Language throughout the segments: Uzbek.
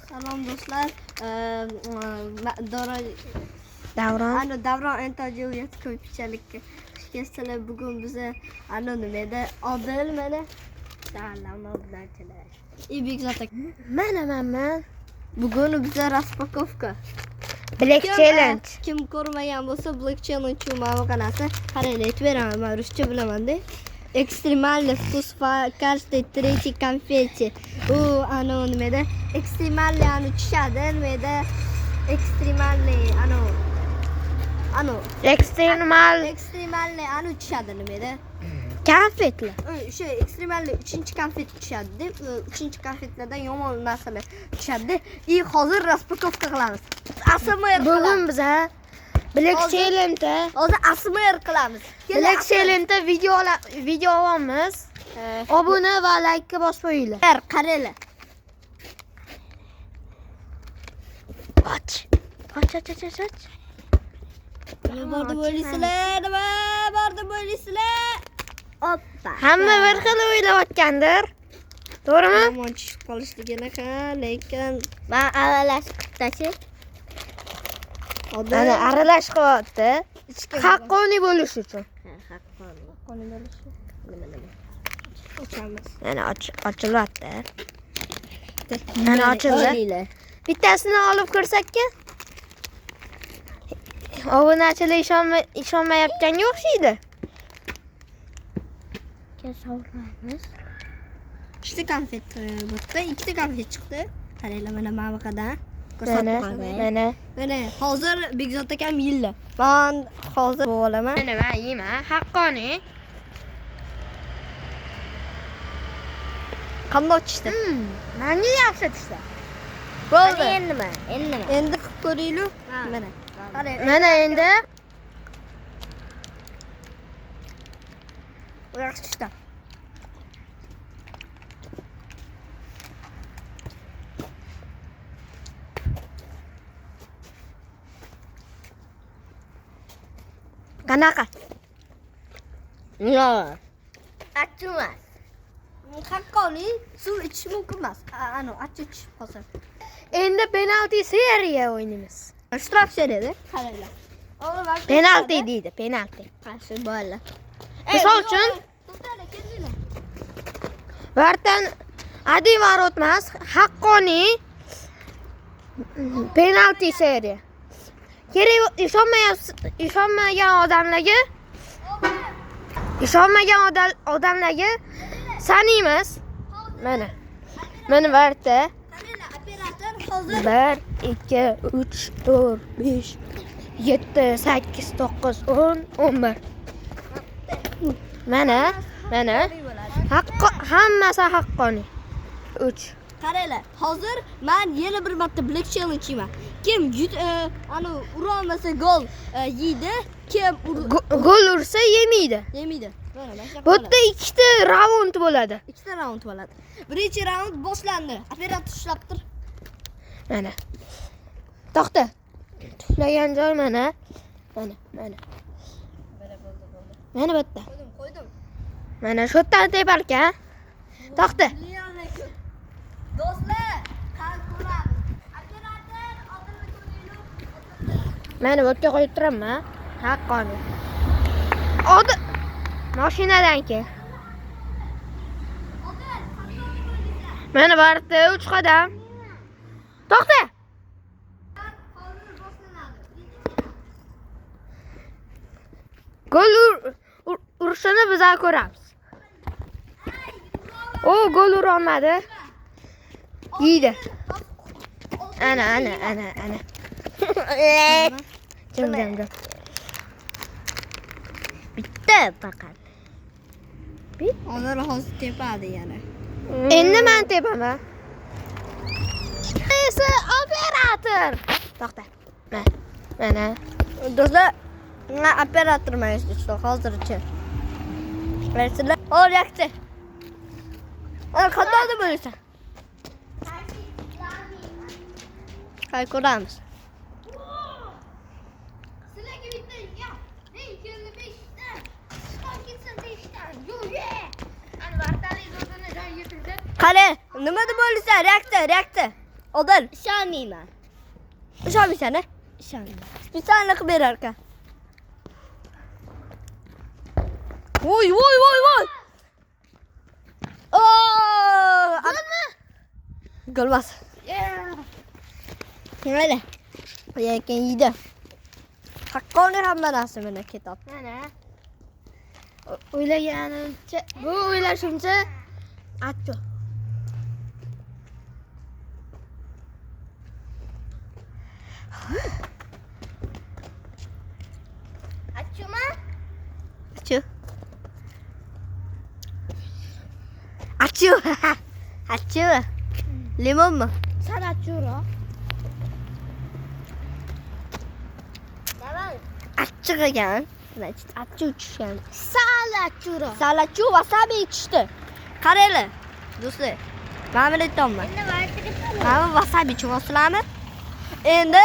Salom do'stlar. Davron Antojeviyat ko'pchilikka xush bugun biza nima edi? Odil mana. Salom obunachilar. Bekzod aka. Mana. Bugun biza raspakovka. Black Challenge. Kim ko'rmagan bo'lsa Black Challenge mana qanasi qaranglar aytib beraman. Men ruscha bilaman-da. Экстремальный вкус в каждой третьей конфете. Nima edi? Ekstremalniy tushadi, nima edi? Ekstremalniy ekstremalniy tushadi, nima edi? Konfetlar. O'sha ekstremalniy 3-konfet tushadi deb, 3-konfetlardan yomon narsalar tushadi. Hozir raspakovka qilamiz. ASMR Bugun biza Black Challenge. Hozir ASMR qilamiz. Black Challenge video olamiz. Obuna va like bosib qo'yinglar. Qaranglar. Och. Nima bo'lisizlar? Hoppa. Hamma bir xil o'ylayotgandir. To'g'rimi? Yomon tushib qolishligini lekin men aralashib Ana aralash qilyapti. Haqqoniy bo'lish uchun. Haqqoniy bo'lish. Nima? Ochamiz. Ana ochilyapti. Ana ochildi. Bittasini olib ko'rsakka. Obunachilar ishonmayotganga o'xshaydi. Kesaveramiz. 2 konfet bo'tdi, 2 konfet chiqdi. Qaranglar mana bu qada. Mana hozir Bekzod akam yildi. Men hozir olaman. Mana men yeyman. Haqqoniy. Qanday tushdi? Menga yaxshi tushdi. Bo'ldi. Endi qilib ko'ringlar. Mana. Qarang. Mana endi yaxshi tushdi. qanaqa? Yo'q. Achchimas. Haqqoniy suv ichish mumkin emas. Achchiq tushib qolsa. Endi penalti seriya o'ynaymiz. Ishtirok seriyada qaranglar. Penalti deydi, penalti. Qarshi bo'la. Misol uchun Vartan adi varot emas, haqqoniy penalti seriya. Kerak ishonmagan odamlarga sanaymiz. Mana varta. Operator hozir 1 2 3 4 5 7 8 9 10 11. Mana hammasi haqqoniy. 3. qaranglar. Hozir men yana bir marta Black Challenge yeyman. Kim ura olmasa gol yeydi, kim gol ursa yemaydi. Bu yerda 2 ta raund bo'ladi. 2 ta raund bo'ladi. Birinchi raund boshlandi. Operator ushlab tur. Mana. To'xta. Tuflagan joy mana. Mana. Mana bu yerda. Qo'ydim. Mana shu yerdan teparkan. To'xta. Do'stlar, qani ko'ramiz. Operator oldinga ko'ringlar. Mana bu yerga qo'yib turaman. Haqqoniy. Mashinadan kel. Mana bu yerda 3 qadam. To'xta. Gol urishini biz ko'ramiz. Gol ura olmadi. Yeydi. Ana. Jim. Bitta faqat. Hozir tepadi yana. Endi men tepaman. Esa operator. To'xta. Mana. Do'stlar, men operatorman işte hozircha. Qaysizlar? Yaxshi. Qanday bo'lasan? Qay ko'ramiz. Sizlarga bitta keldi 5 ta. Qolgan 5 ta. Qara, nima deb bo'lasan? Reaktor. Odil. Ishonmayman. Ishonmaysan-a? Ishonmayman. Spesialni qilib berar ekan. Voy, voy, voy, voy. Golmi? Golmas. Mayli. Lekin yeydi. Haqqoniy hamma narsa mana kitob. Mana. O'ylaganimcha, bu o'ylashimcha achchiq. Achchiqmi? Achu. Achu. Achu. Limonmi? Sal achchiqroq. Achchiq ekan. Achu tushgan. Sal achchiqroq. Salachu wasabi tushdi. Qaranglar. Do'stlar. Mana buni aytaman. Mana wasabi chuvasizlarmi? Endi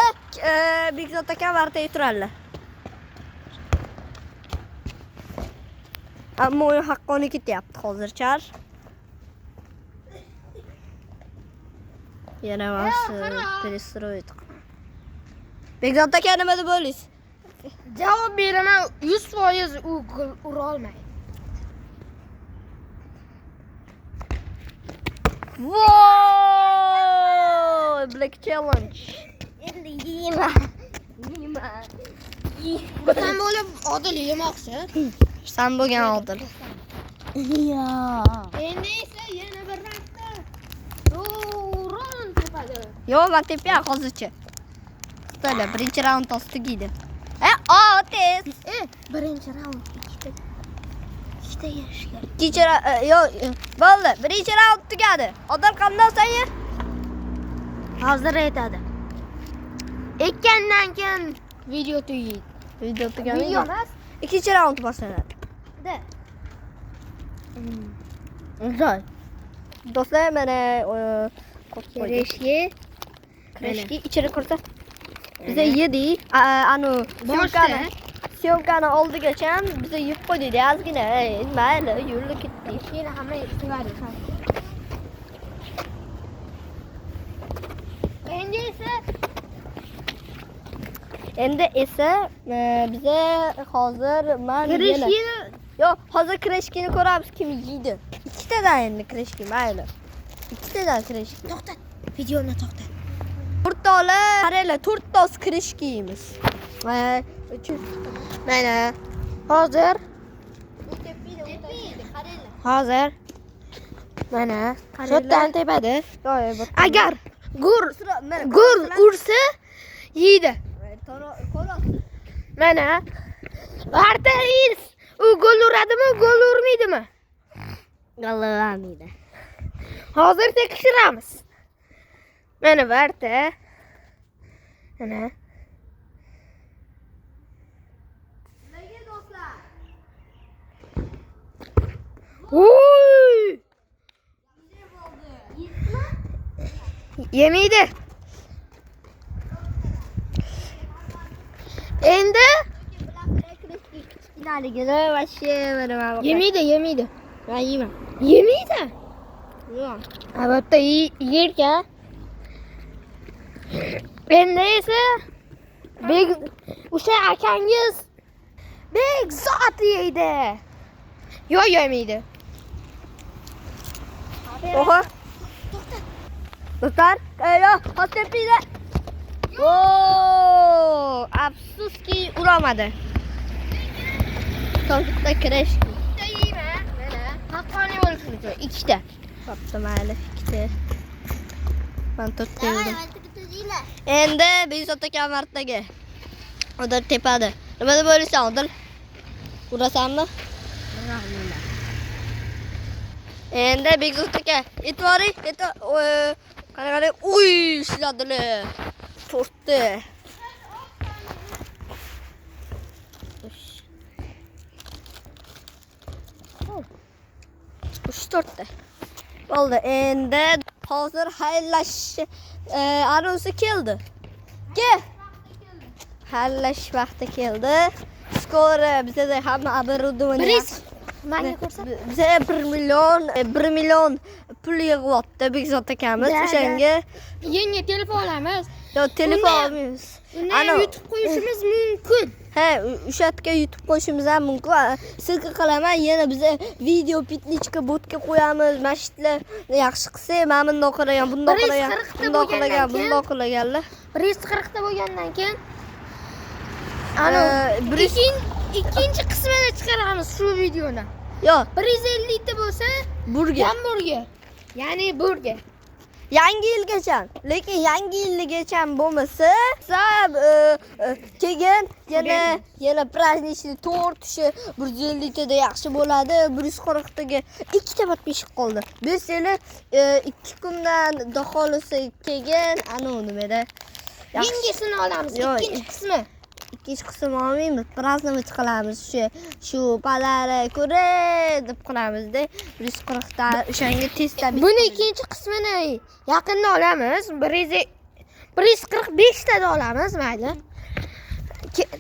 Bekzod aka vartaga turadilar. Ammo o'yin haqqoniy ketyapti hozircha. Yana mas перестроить. Bekzod aka nima deb o'ylaysiz? Javob beraman 100% u gol ura olmaydi. Voy! Black challenge. Endi yeyman. Sen bo'lib Odil yemoqchi. Sen bo'lgan Odil. Endi esa yana bir marta. Ron tepadi. Yo'q, men tepyapman hozircha. To'la, birinchi raund tugaydi. Tez. Birinchi raund ikkita yashga. Ikkinchi yo'q, bo'ldi. Birinchi raund tugadi. Odil qanday sanya? Hozir aytadi. Ekkandan keyin video tugaydi. Video tugadi. Video emas. Ikkinchi raund boshlanadi. Da. Zoy. Do'stlar, mana Kirishga ichini ko'rsa. Biz yedik. Anu syomkani oldigacha biz yeb qo'ydik. Ozgina, mayli, yo'lga ketdik. Yana hamma sevadi. Endi esa biza hozir Kirishkini yo'q, hozir kirishkini ko'ramiz kim yeydi. Ikkitadan endi kirishki, mayli. Ikkitadan kirishki. to'xtat. Videoni to'xtat. To'rtoli, qaranglar, 4 tos kirishki yeymiz. Mana hozir mana shotdan tepadi. Agar gur ursa yeydi. Mana Arteris u gol uradimi, gol urmaydimi? Gol urmaydi. Hozir tekshiramiz. Mana Barta. Mana. Uy! Yemaydi. Endi yemaydi. Men yeyman. Yemaydi. Yo'q. Albatta yerkan. Endi esa o'sha akangiz Bekzod yeydi. Yo'q, yemaydi. Oha. Do'stlar, yo'q, hozirpida. Afsuski uramadi. To'xta kirish. Yeyman. Mana haqqoniy bo'lishi uchun ikkita. Bo'pti, mayli, ikkita. Men to'rtta yedim. Endi Bekzod aka martaga. Odil tepadi. Nima deb o'ylaysan, Odil? Urasanmi? Uraman. Endi Bekzod aka, e'tiboring, qarang, uy, ishladinglar. To'rtta. Uch to'rtta. Bo'ldi. Endi hozir haylash arusi keldi. Haylash vaqti keldi. Skora bizda hamma оборудование. Manga ko'rsat. Bize 1 milyon pul yig'yapti Bekzod akamiz. Da, O'shanga Yangi telefon olamiz. yo telefon Unda- olmaymiz. Uni YouTube qo'yishimiz mumkin. Ha, o'sha yerga YouTube qo'yishimiz ham mumkin. Ссылка qilaman. Yana biz video pitlichka botga qo'yamiz. Mashitlar yaxshi qilsa, mana bundoq qilgan, bundoq qilgan, 140 ta bundoq qilgan, bo'lgandan bundoq qilganlar. 140 ta bo'lgandan keyin ikkinchi qismini chiqaramiz shu videodan. Yo, 150 ta bo'lsa, burger. hamburger. Ya'ni burger. Yangi yilgacha, lekin yangi yilgacha bo'lmasa, keyin yana праздничный tort ishi 150 tada yaxshi bo'ladi. 140 taga 2 ta подписчик qoldi. Bersanglar 2 kundan xohlasa keyin nimada Yangisini olamiz, ikkinchi qismi. ikkinchi qism olmaymiz, праздновать qilamiz. Shu palari ko'ra deb qilamiz-da. 140 ta o'shanga tezda Buni ikkinchi qismini yaqinda olamiz. 145 tada olamiz, mayli.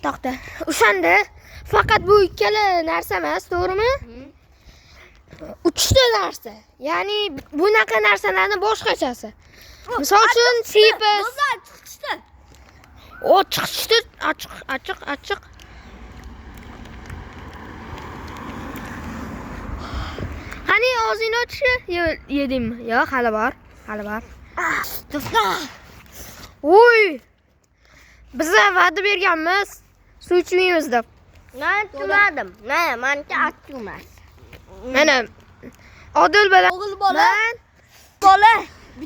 To'xta. O'shanda faqat bu ikkala narsa emas, to'g'rimi? 3 ta narsa. Ya'ni bunaqa narsalarni boshqachasi. Misol uchun sipis. O chiqishdi, ochiq. Qani og'zingni ochishi? Yedingmi? Yo'q, hali bor. Voy! Biz va'da berganmiz. Suv ichmaymiz deb. Men tumadim. Menga achchimas. Mana Odil bilan O'g'il bola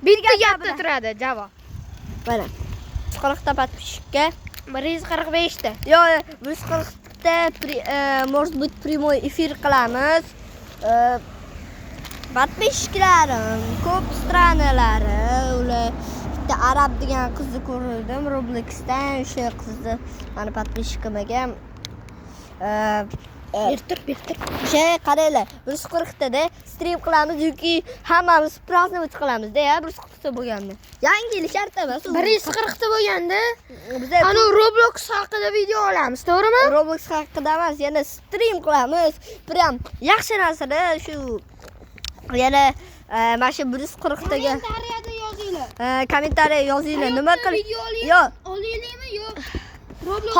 bitta gapda turadi, javob. Mana 40 ta подписчикка. 145 ta. Yo'q, 140 ta может быть прямой эфир qilamiz. Подписчиklarim ko'p stranalari, ular bitta arab degan qizni ko'rdim Robloxdan, o'sha qizni mani подписчикim ekan. Bertir. O'sha qaranglar, 140 tada stream qilamiz yoki hammamiz праздновать qilamiz-da, 140 ta bo'lganda. Yangi yil shart emas. 140 ta bo'lganda, Biz ana Roblox haqida video olamiz, to'g'rimi? Roblox haqida emas, yana stream qilamiz. Prям yaxshi narsalar shu yana mana shu 140 taga Kommentariyada yozinglar. kommentariya yozinglar. Nima qil? Yo'q. Olaylikmi? Yo'q. Roblox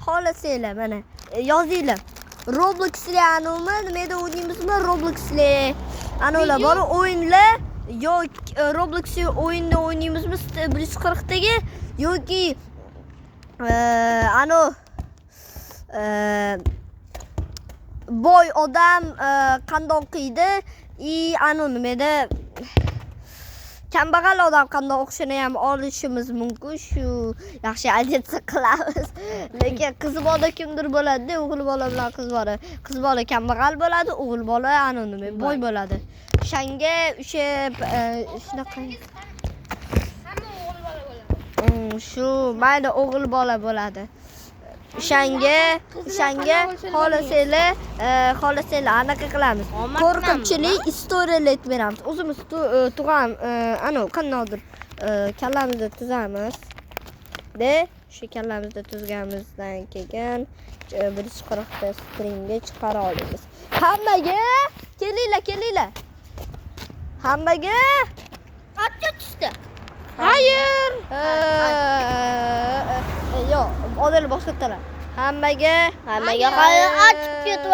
Xohlasanglar mana yozinglar. Robloxlar nima edi o'ynaymizmi? Robloxlar. Ular bor o'yinlar yoki Roblox o'yinni o'ynaymizmi 140 taga yoki boy odam qandoq qiydi nimada kambag'al odam qandoq o'qishini ham olishimiz mumkin. Shu yaxshi adetsa qilamiz. Lekin qiz bola kimdir bo'ladi, o'g'il bola bilan qiz bola. Qiz bola kambag'al bo'ladi, o'g'il bola nima boy bo'ladi. O'shanga shunaqa hamma o'g'il bola bo'ladi. Shu mayli o'g'il bola bo'ladi. O'shanga xohlasanglar anaqa qilamiz. Qo'rqinchli istoriyalar aytib beramiz. O'zimiz tug'am qandoqdir kallamizda tuzamiz. Shu kallamizda tuzganimizdan keyin 140 ta streamga chiqara olamiz. Hammaga kelinglar. Hammaga qancha tushdi? Hayır. Yo'q, odil boshqa taraf. Hammaga Hayır. ochib ketib